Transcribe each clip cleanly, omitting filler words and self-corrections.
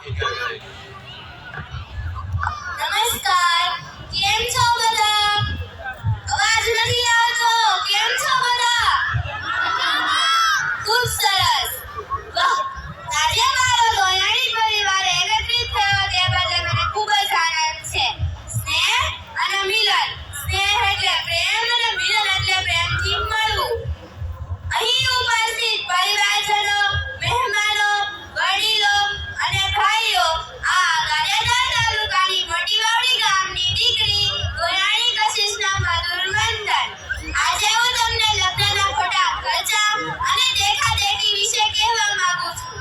નમસ્કાર, કેમ છો બધા? અવાજ નથી આવતો. કેમ છો બધા? ખૂબ સરસ. વાહ, આજે મારો ગોયાણી પરિવાર એકત્રિત થયો તે બદલ મને ખૂબ જ આનંદ છે. સ્નેહ અને મિલન. સ્નેહ એટલે પ્રેમ અને મિલન એટલે પ્રેમથી મળવું. અહીં ઉપસ્થિત પરિવારજનો, મહેમાનો, વડીલો અને ભાઈઓ, આ ગારિયાધાર તાલુકાની મોટી વાવડી ગામની દીકરી ગોયાણી કશિશના મધુર વંદન. આજે હું તમને લગ્નના ખોટા ખર્ચા અને દેખાદેખી વિશે કહેવા માંગુ છું.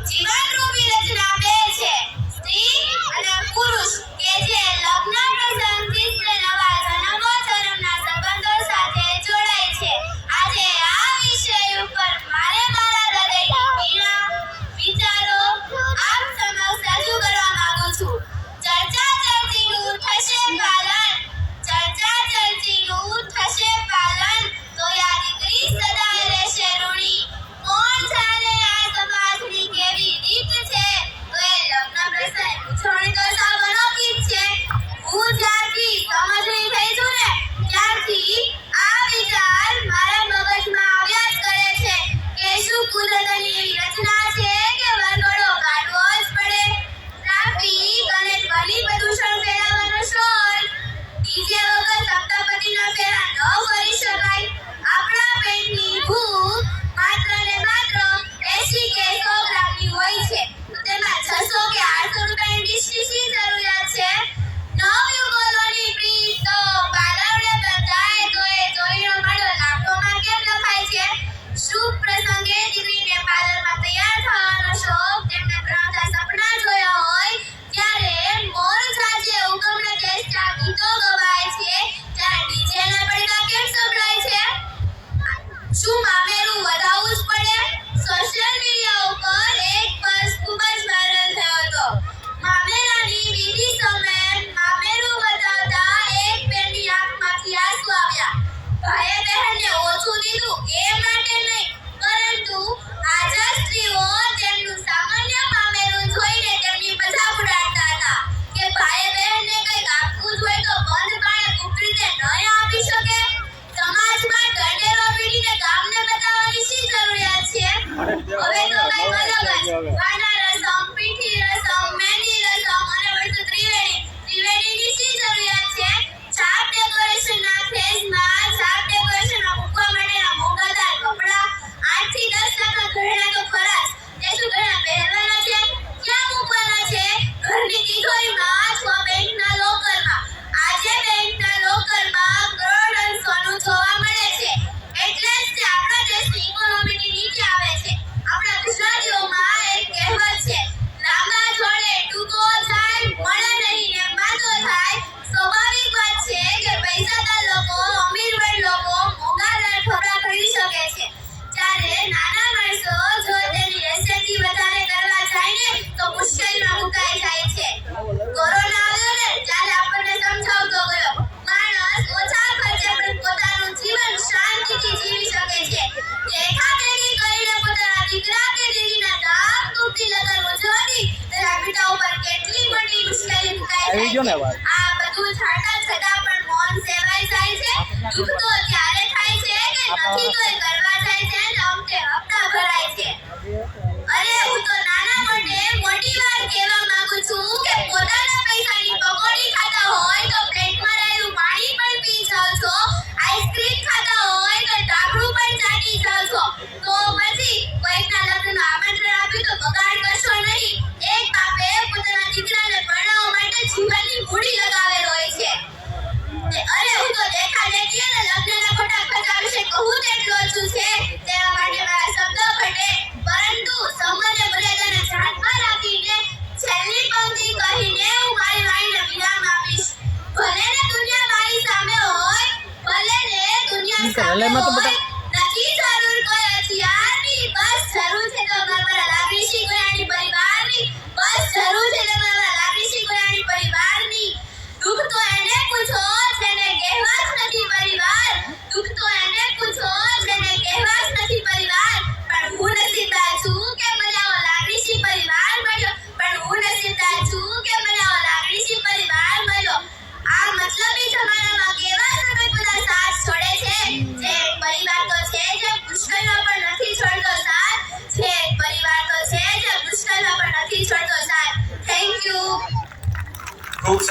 જીવનરૂપી રચના બે છે, સ્ત્રી અને પુરુષ, કે જે લગ્ન પ્રસંગથી નવા જન્મોજન્મના સંબંધો સાથે જોડાય છે. આજે આ વિષય ઉપર મારે મારા હૃદયની પીડા, વિચારો આપ સમક્ષ રજૂ કરવા માંગુ છું. ચર્ચા ચર્ચીનું થશે પાલન, ચર્ચા ચર્ચીનું થશે પાલન, તો આ દીકરી સદાય રહેશે ઋણી. કોણ જાણે આ સમાજની કેવી રીત છે, તો એ લગ્ન પ્રસંગ ઉછળણી તો સાવ અનોખી જ છે. હું જ્યારથી સમજણી થઈ છું ને, ત્યારથી આ વિચાર મારા મગજમાં આવ્યા જ કરે છે કે શું કુદરતની એવી રચના છે કે વરઘોડો કાઢવો જ પડે. ટ્રાફિક અને ધ્વનિ પ્રદૂષણ ફેલાવવાનો શોર, ડીજે વગર સપ્તપદીના ફેરા ન કરી શકાય. આપણા પેટની ભૂખ માત્ર ને માત્ર 80 કે 100 ગ્રામની હોય છે, તો તેમાં 600 કે 800 રૂપિયાની ડીશની શી જરૂરિયાત છે? નવયુગલોની પ્રીત તો પાલવડે બંધાય તો એ ચોરીનો માળો લાખોમાં કેમ લખાય છે? શુભ પ્રસંગે દીકરીને પાર્લરમાં તૈયાર થવાનો શોખ તેમને પ્રાણતા સપના જોયા હોય, ત્યારે મોર સાજે ઉગમના દેશના ગીતો ગવાય છે, ત્યારે ડીજેના પડઘા કેમ સંભળાય છે? શું મામેરું વધાવવું જ પડે? સોશિયલ મીડિયા ઉપર એક પોસ્ટ ખૂબ જ વાયરલ થયો હતો. મામેરાની વિધિ સમયે મામેરું વધાવતા એક બેનની આંખમાંથી આંસુ આવ્યા. ભાઈએ બહેનને ઓછું દીધું એ માટે નહીં, પરંતુ હાજર સ્ત્રીઓ તેમનું સામાન્ય મામેરું જોઈને તેમની મજાક ઉડાડતા હતા કે ભાઈએ બહેનને કંઈક આપવું જ હોય તો બંધ પાણે ગુપ્ત રીતે નહીં આપી શકે. સમાજમાં ઢંઢેરો પીટીને ગામને બતાવવાની શી જરૂરિયાત છે? હવે તો કંઈક અલગ જ. વાના રસમ, પીઠી રસમ, મહેંદી રસમ અને વળતું ત્રિવેણીની શી જરૂરિયાત છે? છાપ ડેકોરેશનના ફેઝમાં છાપ ડેકોરેશનમાં મૂકવા માટેના મોંઘાદાર કપડાં, 8 થી 10 લાખના ઘરેણાં તો ખરા જ. તે શું ઘરેણાં પહેરવાના છે? ક્યાં મૂકવાના છે? ઘરની તિજોરીમાં અથવા બેંકના લોકરમાં? આજે બેંકના લોકરમાં કરોડોનું સોનું જોવા મળે છે. એટલે જ તે આપણા દેશની ઇકોનોમીની નીચે આવે છે. આપણા ગુજરાતીઓમાં એક કહેવત છે, લાંબા જોડે ટૂંકો થાય, મળે નહીં ને માંદો થાય. સ્વાભાવિક વાત છે કે પૈસાદાર લોકો, અમીરવડ લોકો મોંઘાદાર કપડાં ખરીદી શકે છે, જ્યારે નાના માણસો જો તેની રહેશેથી વધારે કરવા જાય ને તો મુશ્કેલીમાં મુકાઈ જાય છે. કોરોના આવ્યો ને ત્યારે આપણને સમજાવતો ગયો, માણસ ઓછા ખર્ચે પણ પોતાનું જીવન શાંતિથી જીવી શકે છે. દેખાદેખી કરીને પોતાના દીકરા કે દીકરીના ધામધૂમથી લગ્ન ઉજવવાની તેના પિતા ઉપર કેટલી મોટી મુશ્કેલી મુકાઈ જાય છે. આ બધું જાણતા છતાં પણ મૌન સેવાય જાય છે. દુઃખ તો ત્યારે થાય છે કે નથી તોય કરવા જાય છે ને અમથે હપ્તા ભરાય છે. અરે હું તો નાના મોટે મોટી વાત કહેવા માંગુ છું કે પોતાના પૈસાની પકોડી ખાતા હોય તો પ્લેટમાં રહેલું પાણી પણ પી જાવ છો, આઈસ્ક્રીમ ખાતા હોય તો ઢાંકણું પણ ચાટી જાવ છો, તો પછી કોઈકના લગ્નનું આમંત્રણ આપ્યું તો બગાડ કરશો નહીં. એક બાપે પોતાના દીકરાને પરણાવવા માટે જીવનની મૂડી લગાવેલ હોય છે. અરે હું તો દેખાદેખી અને લગ્નના ખોટા ખર્ચા વિશે કહું તેટલું ઓછું છે. તેના માટે મારા શબ્દો ઘટે, પરંતુ સંબંધ મર્યાદાને ધ્યાનમાં રાખીને છેલ્લી પંક્તિ કહીને હું મારી વાણીને વિરામ આપીશ. ભલે ને દુનિયા મારી સામે હોય, ભલે ને દુનિયા સામે હોય, નથી જરૂર કોઈ હથિયારની, બસ જરૂર છે તો મારા લાગણીશી ગોયાણી પરિવારની, બસ જરૂર છે તો મારા લાગણીશી ગોયાણી પરિવારની. દુઃખ તો એને પૂછો જેને કહેવા જ નથી પરિવાર, દુઃખ તો એને પૂછો જેને કહેવા જ નથી પરિવાર. પણ હું નસીબદાર છું કે મને આવો લાગણીશી પરિવાર મળ્યો નથી છોડતો સાહેબ. Thank you. ખૂબ સરસ.